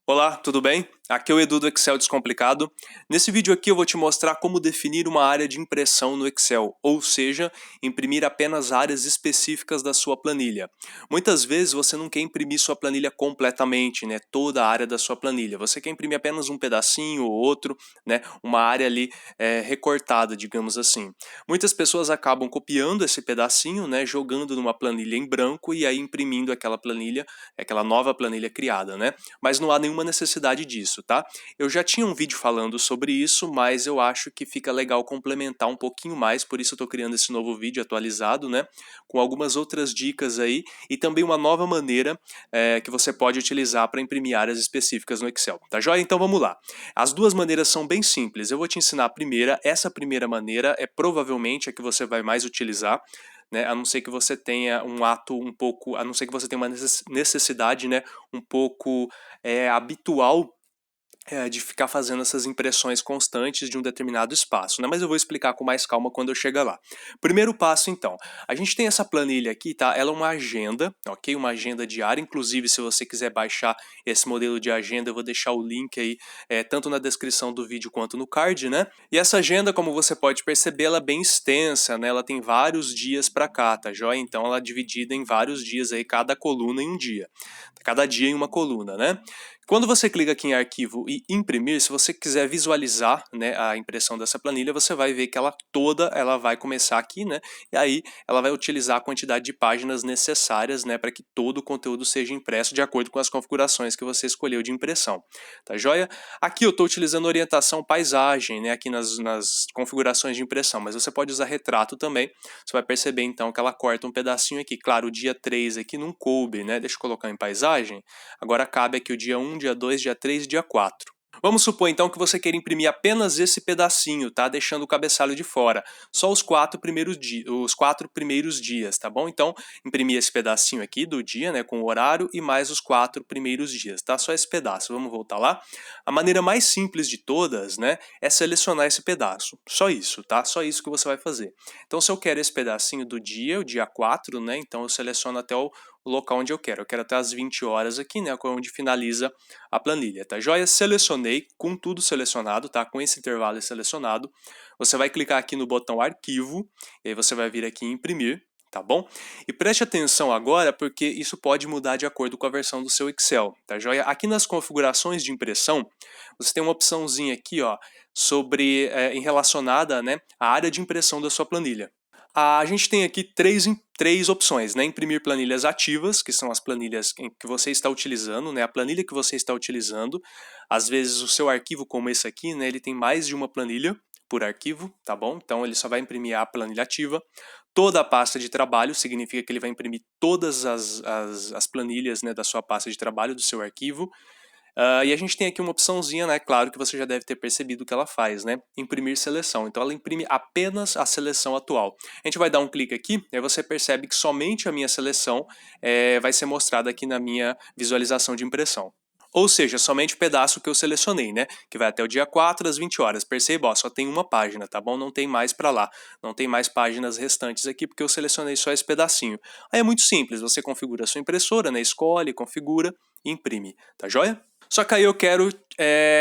Olá, tudo bem? Aqui é o Edu do Excel Descomplicado. Nesse vídeo aqui eu vou te mostrar como definir uma área de impressão no Excel, ou seja, imprimir apenas áreas específicas da sua planilha. Muitas vezes você não quer imprimir sua planilha completamente, né? Toda a área da sua planilha. Você quer imprimir apenas um pedacinho ou outro, né? Uma área ali recortada, digamos assim. Muitas pessoas acabam copiando esse pedacinho, né? Jogando numa planilha em branco e aí imprimindo aquela planilha, aquela nova planilha criada, né? Mas não há nenhuma necessidade disso, tá? Eu já tinha um vídeo falando sobre isso, mas eu acho que fica legal complementar um pouquinho mais, por isso eu tô criando esse novo vídeo atualizado, né? Com algumas outras dicas aí e também uma nova maneira que você pode utilizar para imprimir áreas específicas no Excel, tá joia? Então vamos lá. As duas maneiras são bem simples. Eu vou te ensinar a primeira. Essa primeira maneira é provavelmente a que você vai mais utilizar, né, a não ser que você tenha um ato um pouco, a não ser que você tenha uma necessidade, né, um pouco habitual de ficar fazendo essas impressões constantes de um determinado espaço, né? Mas eu vou explicar com mais calma quando eu chegar lá. Primeiro passo, então. A gente tem essa planilha aqui, tá? Ela é uma agenda, ok? Uma agenda diária. Inclusive, se você quiser baixar esse modelo de agenda, eu vou deixar o link aí, tanto na descrição do vídeo quanto no card, né? E essa agenda, como você pode perceber, ela é bem extensa, né? Ela tem vários dias para cá, tá joia? Então, ela é dividida em vários dias aí, cada coluna em um dia. Cada dia em uma coluna, né? Quando você clica aqui em arquivo e imprimir, se você quiser visualizar, né, a impressão dessa planilha, você vai ver que ela vai começar aqui, né, e aí ela vai utilizar a quantidade de páginas necessárias, né, para que todo o conteúdo seja impresso de acordo com as configurações que você escolheu de impressão. Tá joia? Aqui eu estou utilizando orientação paisagem, né, aqui nas configurações de impressão, mas você pode usar retrato também. Você vai perceber então que ela corta um pedacinho aqui. Claro, o dia 3 aqui não coube, né? Deixa eu colocar em paisagem. Agora cabe aqui o dia 1, dia 2, dia 3 e dia 4. Vamos supor então que você queira imprimir apenas esse pedacinho, tá? Deixando o cabeçalho de fora. Só os 4 primeiros dias, tá bom? Então, imprimir esse pedacinho aqui do dia, né? Com o horário e mais os 4 primeiros dias, tá? Só esse pedaço. Vamos voltar lá. A maneira mais simples de todas, né? É selecionar esse pedaço. Só isso, tá? Só isso que você vai fazer. Então, se eu quero esse pedacinho do dia, o dia 4, né? Então, eu seleciono até o local onde eu quero. Eu quero até as 20 horas aqui, né? Onde finaliza a planilha, tá joia? Selecionei, com tudo selecionado, tá? Com esse intervalo selecionado. Você vai clicar aqui no botão arquivo, e aí você vai vir aqui em imprimir, tá bom? E preste atenção agora, porque isso pode mudar de acordo com a versão do seu Excel, tá joia? Aqui nas configurações de impressão, você tem uma opçãozinha aqui, ó, sobre, em relacionada, né, à área de impressão da sua planilha. A gente tem aqui três opções, né? Imprimir planilhas ativas, que são as planilhas que você está utilizando, né? A planilha que você está utilizando. Às vezes o seu arquivo, como esse aqui, né? Ele tem mais de uma planilha por arquivo, tá bom? Então ele só vai imprimir a planilha ativa. Toda a pasta de trabalho significa que ele vai imprimir todas as planilhas, né, da sua pasta de trabalho, do seu arquivo. E a gente tem aqui uma opçãozinha, né? Claro que você já deve ter percebido o que ela faz, né? Imprimir seleção. Então ela imprime apenas a seleção atual. A gente vai dar um clique aqui, e aí você percebe que somente a minha seleção vai ser mostrada aqui na minha visualização de impressão. Ou seja, somente o pedaço que eu selecionei, né? Que vai até o dia 4 às 20 horas. Perceba, ó, só tem uma página, tá bom? Não tem mais para lá. Não tem mais páginas restantes aqui porque eu selecionei só esse pedacinho. Aí é muito simples, você configura a sua impressora, né? Escolhe, configura e imprime, tá joia? Só que aí eu quero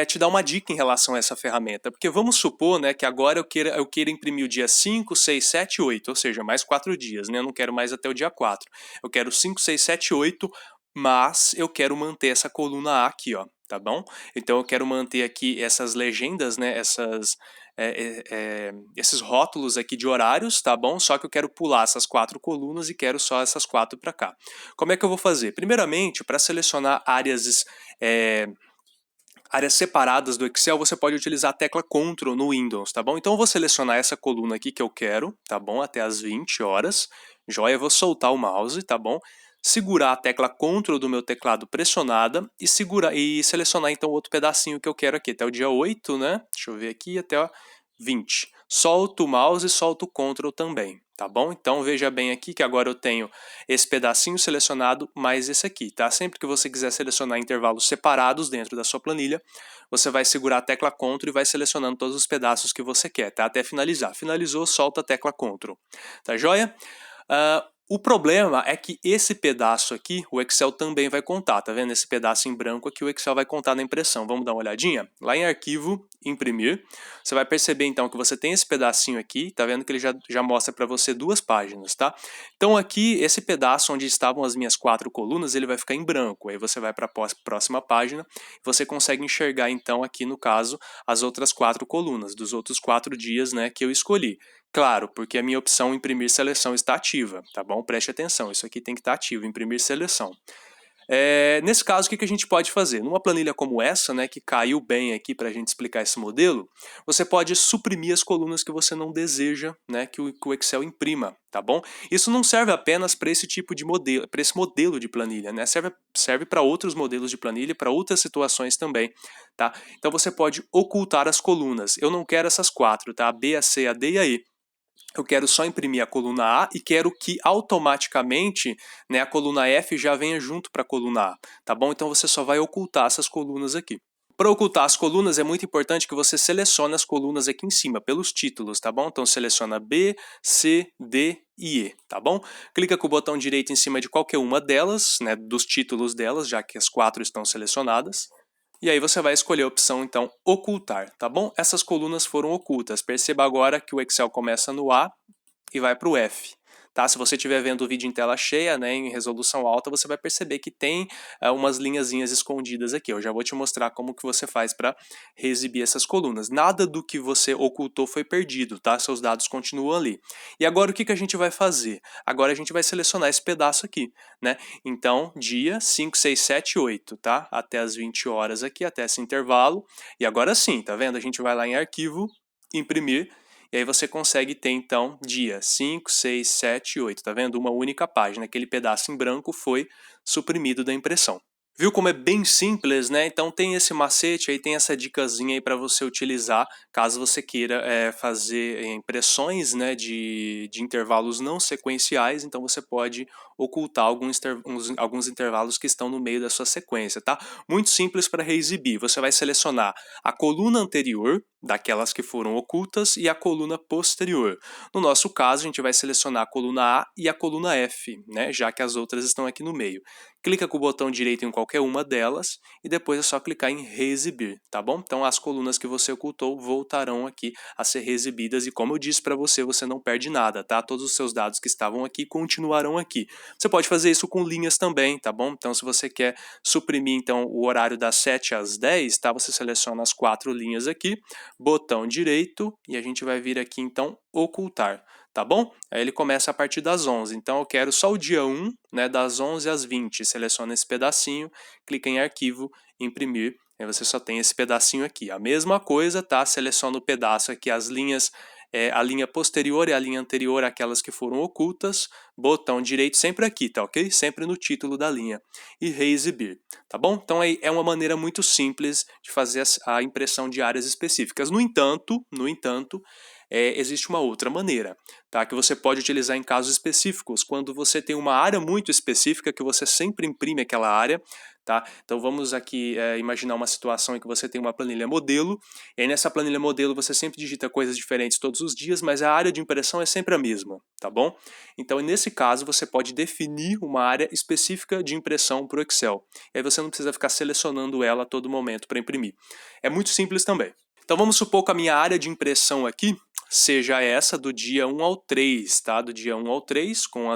te dar uma dica em relação a essa ferramenta, porque vamos supor, né, que agora eu queira imprimir o dia 5, 6, 7, 8, ou seja, mais 4 dias, né? Eu não quero mais até o dia 4. Eu quero 5, 6, 7, 8, mas eu quero manter essa coluna A aqui, ó, tá bom? Então eu quero manter aqui essas legendas, né, esses rótulos aqui de horários, tá bom? Só que eu quero pular essas 4 colunas e quero só essas 4 para cá. Como é que eu vou fazer? Primeiramente, para selecionar áreas separadas do Excel, você pode utilizar a tecla Ctrl no Windows, tá bom? Então eu vou selecionar essa coluna aqui que eu quero, tá bom? Até as 20 horas. Joia, eu vou soltar o mouse, tá bom? Segurar a tecla Ctrl do meu teclado pressionada e selecionar então o outro pedacinho que eu quero aqui, até o dia 8, né? Deixa eu ver aqui, até 20. Solto o mouse e solto o Ctrl também, tá bom? Então veja bem aqui que agora eu tenho esse pedacinho selecionado mais esse aqui, tá? Sempre que você quiser selecionar intervalos separados dentro da sua planilha, você vai segurar a tecla Ctrl e vai selecionando todos os pedaços que você quer, tá? Até finalizar. Finalizou, solta a tecla Ctrl. Tá joia? O problema é que esse pedaço aqui, o Excel também vai contar, tá vendo? Esse pedaço em branco aqui, o Excel vai contar na impressão. Vamos dar uma olhadinha? Lá em arquivo, imprimir, você vai perceber então que você tem esse pedacinho aqui, tá vendo que ele já mostra para você 2 páginas, tá? Então aqui, esse pedaço onde estavam as minhas 4 colunas, ele vai ficar em branco. Aí você vai para a próxima página, você consegue enxergar então aqui no caso, as outras 4 colunas, dos outros 4 dias, né, que eu escolhi. Claro, porque a minha opção imprimir seleção está ativa, tá bom? Preste atenção, isso aqui tem que estar ativo, imprimir seleção. Nesse caso, o que a gente pode fazer? Numa planilha como essa, né, que caiu bem aqui para a gente explicar esse modelo, você pode suprimir as colunas que você não deseja, né, que o Excel imprima, tá bom? Isso não serve apenas para esse tipo de modelo, para esse modelo de planilha, né? Serve para outros modelos de planilha, para outras situações também, tá? Então você pode ocultar as colunas. Eu não quero essas 4, tá? A B, a C, a D e a E. Eu quero só imprimir a coluna A e quero que automaticamente, né, a coluna F já venha junto para a coluna A, tá bom? Então você só vai ocultar essas colunas aqui. Para ocultar as colunas é muito importante que você selecione as colunas aqui em cima, pelos títulos, tá bom? Então seleciona B, C, D e E, tá bom? Clica com o botão direito em cima de qualquer uma delas, né, dos títulos delas, já que as 4 estão selecionadas. E aí você vai escolher a opção, então, ocultar, tá bom? Essas colunas foram ocultas. Perceba agora que o Excel começa no A e vai para o F. Tá? Se você estiver vendo o vídeo em tela cheia, né, em resolução alta, você vai perceber que tem umas linhazinhas escondidas aqui. Eu já vou te mostrar como que você faz para reexibir essas colunas. Nada do que você ocultou foi perdido, tá? Seus dados continuam ali. E agora o que a gente vai fazer? Agora a gente vai selecionar esse pedaço aqui, né? Então, dia 5, 6, 7, 8, tá? Até as 20 horas aqui, até esse intervalo. E agora sim, tá vendo? A gente vai lá em arquivo, imprimir, e aí você consegue ter, então, dia 5, 6, 7 e 8. Tá vendo? Uma única página. Aquele pedaço em branco foi suprimido da impressão. Viu como é bem simples, né? Então tem esse macete aí, tem essa dicasinha aí para você utilizar caso você queira fazer impressões, né, de intervalos não sequenciais. Então você pode ocultar alguns intervalos que estão no meio da sua sequência, tá? Muito simples para reexibir. Você vai selecionar a coluna anterior, daquelas que foram ocultas, e a coluna posterior. No nosso caso, a gente vai selecionar a coluna A e a coluna F, né, já que as outras estão aqui no meio. Clica com o botão direito em qualquer uma delas e depois é só clicar em reexibir, tá bom? Então as colunas que você ocultou voltarão aqui a ser reexibidas e como eu disse para você, você não perde nada, tá? Todos os seus dados que estavam aqui continuarão aqui. Você pode fazer isso com linhas também, tá bom? Então se você quer suprimir então o horário das 7 às 10, tá? Você seleciona as 4 linhas aqui, botão direito e a gente vai vir aqui então ocultar, tá bom? Aí ele começa a partir das 11, então eu quero só o dia 1, né, das 11 às 20, seleciona esse pedacinho, clica em arquivo, imprimir, aí você só tem esse pedacinho aqui. A mesma coisa, tá? Seleciona o pedaço aqui, as linhas, a linha posterior e a linha anterior, aquelas que foram ocultas, botão direito sempre aqui, tá ok? Sempre no título da linha e reexibir, tá bom? Então é uma maneira muito simples de fazer a impressão de áreas específicas. No entanto, existe uma outra maneira, tá? Que você pode utilizar em casos específicos, quando você tem uma área muito específica que você sempre imprime aquela área, tá? Então vamos aqui imaginar uma situação em que você tem uma planilha modelo, e aí nessa planilha modelo você sempre digita coisas diferentes todos os dias, mas a área de impressão é sempre a mesma, tá bom? Então nesse caso você pode definir uma área específica de impressão para o Excel, e aí você não precisa ficar selecionando ela a todo momento para imprimir. É muito simples também. Então vamos supor que a minha área de impressão aqui seja essa do dia 1 ao 3, tá? Do dia 1 ao 3, com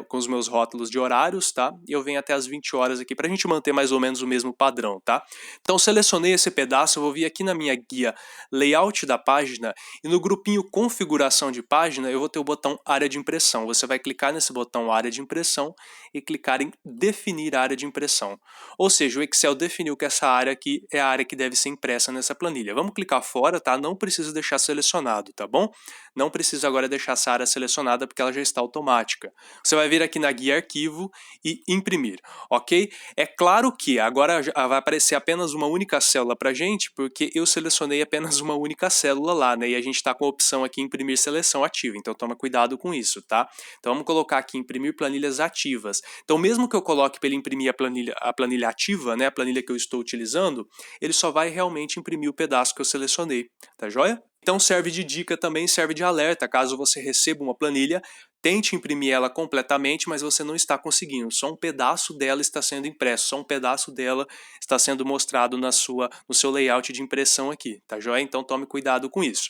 com os meus rótulos de horários, tá? E eu venho até as 20 horas aqui para a gente manter mais ou menos o mesmo padrão, tá? Então selecionei esse pedaço, eu vou vir aqui na minha guia layout da página e no grupinho configuração de página eu vou ter o botão área de impressão. Você vai clicar nesse botão área de impressão e clicar em definir área de impressão. Ou seja, o Excel definiu que essa área aqui é a área que deve ser impressa nessa planilha. Vamos clicar fora, tá? Não precisa deixar selecionado, tá bom? Não precisa agora deixar essa área selecionada porque ela já está automática. Você vai vir aqui na guia arquivo e imprimir, ok? É claro que agora vai aparecer apenas uma única célula pra gente, porque eu selecionei apenas uma única célula lá, né? E a gente está com a opção aqui imprimir seleção ativa, então toma cuidado com isso, tá? Então vamos colocar aqui imprimir planilhas ativas. Então mesmo que eu coloque para ele imprimir a planilha ativa, né? A planilha que eu estou utilizando, ele só vai realmente imprimir o pedaço que eu selecionei, tá joia? Então serve de dica também, serve de alerta, caso você receba uma planilha, tente imprimir ela completamente, mas você não está conseguindo, só um pedaço dela está sendo impresso, só um pedaço dela está sendo mostrado no seu layout de impressão aqui, tá joia? Então tome cuidado com isso.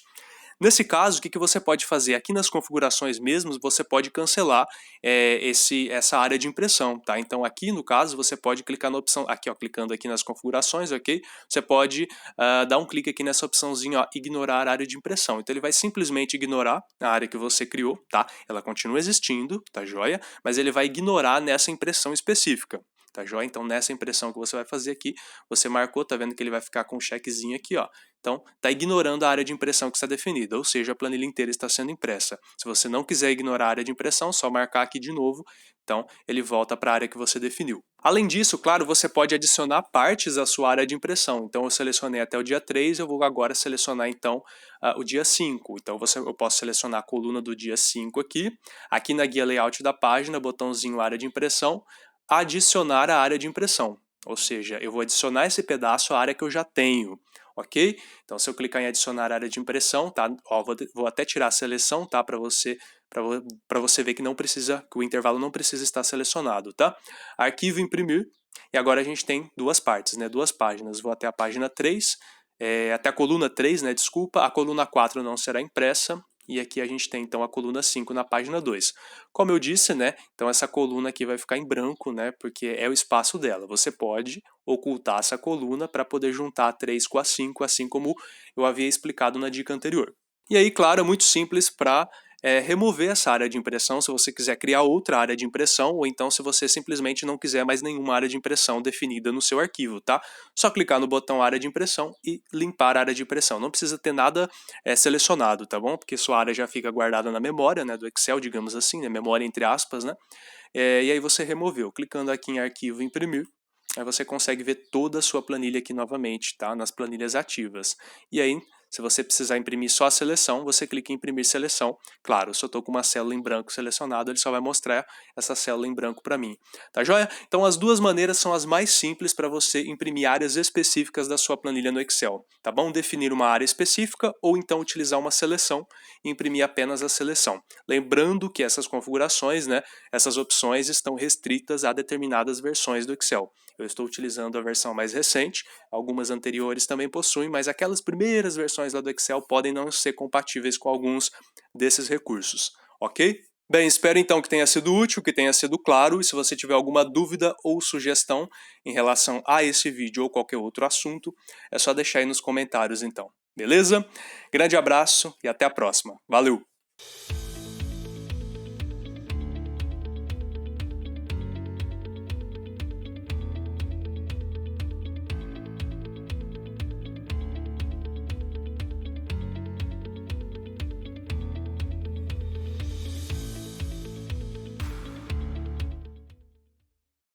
Nesse caso, o que você pode fazer? Aqui nas configurações mesmo, você pode cancelar essa área de impressão, tá? Então aqui no caso, você pode clicar na opção, aqui ó, clicando aqui nas configurações, ok? Você pode dar um clique aqui nessa opçãozinha, ó, ignorar a área de impressão. Então ele vai simplesmente ignorar a área que você criou, tá? Ela continua existindo, tá joia? Mas ele vai ignorar nessa impressão específica. Tá joia? Então nessa impressão que você vai fazer aqui, você marcou, tá vendo que ele vai ficar com um checkzinho aqui, ó. Então, está ignorando a área de impressão que está definida, ou seja, a planilha inteira está sendo impressa. Se você não quiser ignorar a área de impressão, só marcar aqui de novo, então ele volta para a área que você definiu. Além disso, claro, você pode adicionar partes à sua área de impressão. Então eu selecionei até o dia 3, eu vou agora selecionar então o dia 5. Então eu posso selecionar a coluna do dia 5 aqui. Aqui na guia layout da página, botãozinho área de impressão, adicionar a área de impressão. Ou seja, eu vou adicionar esse pedaço à área que eu já tenho. Ok? Então, se eu clicar em adicionar área de impressão, tá? Ó, vou até tirar a seleção, tá? Para você ver que não precisa, que o intervalo não precisa estar selecionado, tá? Arquivo imprimir. E agora a gente tem duas partes, né? Duas páginas. Vou até a página 3, até a coluna 3, né? Desculpa, a coluna 4 não será impressa. E aqui a gente tem então a coluna 5 na página 2. Como eu disse, né? Então essa coluna aqui vai ficar em branco, né? Porque é o espaço dela. Você pode ocultar essa coluna para poder juntar a 3 com a 5, assim como eu havia explicado na dica anterior. E aí, claro, é muito simples para remover essa área de impressão se você quiser criar outra área de impressão, ou então se você simplesmente não quiser mais nenhuma área de impressão definida no seu arquivo, tá? Só clicar no botão área de impressão e limpar a área de impressão. Não precisa ter nada selecionado, tá bom? Porque sua área já fica guardada na memória, né, do Excel, digamos assim, né, memória entre aspas, né? E aí você removeu. Clicando aqui em arquivo imprimir, aí você consegue ver toda a sua planilha aqui novamente, tá? Nas planilhas ativas. E aí, se você precisar imprimir só a seleção, você clica em imprimir seleção. Claro, se eu estou com uma célula em branco selecionada, ele só vai mostrar essa célula em branco para mim. Tá joia? Então as duas maneiras são as mais simples para você imprimir áreas específicas da sua planilha no Excel. Tá bom? Definir uma área específica ou então utilizar uma seleção e imprimir apenas a seleção. Lembrando que essas configurações, né, essas opções estão restritas a determinadas versões do Excel. Eu estou utilizando a versão mais recente, algumas anteriores também possuem, mas aquelas primeiras versões lá do Excel podem não ser compatíveis com alguns desses recursos, ok? Bem, espero então que tenha sido útil, que tenha sido claro, e se você tiver alguma dúvida ou sugestão em relação a esse vídeo ou qualquer outro assunto, é só deixar aí nos comentários então, beleza? Grande abraço e até a próxima. Valeu!